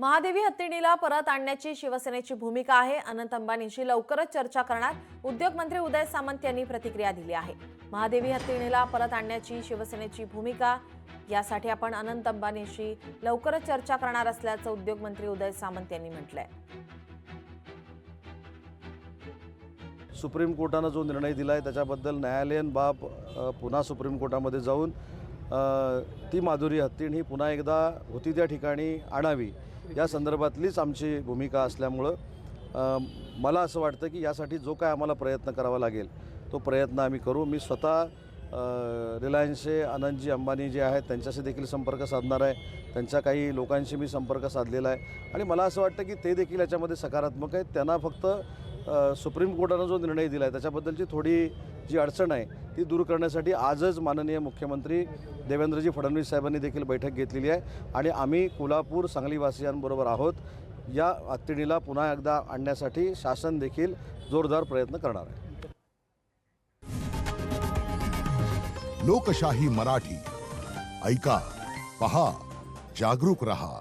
महादेवी हत्तीणीला परत आणण्याची शिवसेनेची भूमिका आहे. अनंत अंबानींशी लवकरच चर्चा करणार उद्योग मंत्री उदय सामंत यांनी प्रतिक्रिया दिली आहे. महादेवी हत्तीणीला परत आणण्याची शिवसेनेची भूमिका, यासाठी आपण अनंत अंबानींशी लवकरच चर्चा करणार असल्याचं उद्योग मंत्री उदय सामंत यांनी म्हटलंय. सुप्रीम कोर्टानं जो निर्णय दिला आहे त्याच्याबद्दल न्यायालयीन बाब पुन्हा सुप्रीम कोर्टामध्ये जाऊन ती माधुरी हत्तीण ही पुन्हा एकदा होती त्या ठिकाणी आणावी या संदर्भातलीच आमची भूमिका असल्यामुळं मला असं वाटतं की यासाठी जो काय आम्हाला प्रयत्न करावा लागेल तो प्रयत्न आम्ही करू. मी स्वतः रिलायन्सचे अनंतजी अंबानी जे आहेत त्यांच्याशी देखील संपर्क साधणार आहे. त्यांच्या काही लोकांशी मी संपर्क साधलेला आहे आणि मला असं वाटतं की ते देखील याच्यामध्ये सकारात्मक आहेत. त्यांना फक्त सुप्रीम कोर्टानं जो निर्णय दिला आहे त्याच्याबद्दलची थोडी जी अडचण आहे ती दूर करण्यासाठी आजच माननीय मुख्यमंत्री देवेंद्रजी फडणवीस साहेबांनी देखील बैठक घेतलेली आहे आणि आम्ही कोल्हापूर सांगलीवासियांबरोबर आहोत. या हत्तीणीला पुन्हा एकदा आणण्यासाठी शासन देखील जोरदार प्रयत्न करणार आहे. लोकशाही मराठी ऐका, पहा, जागरूक रहा.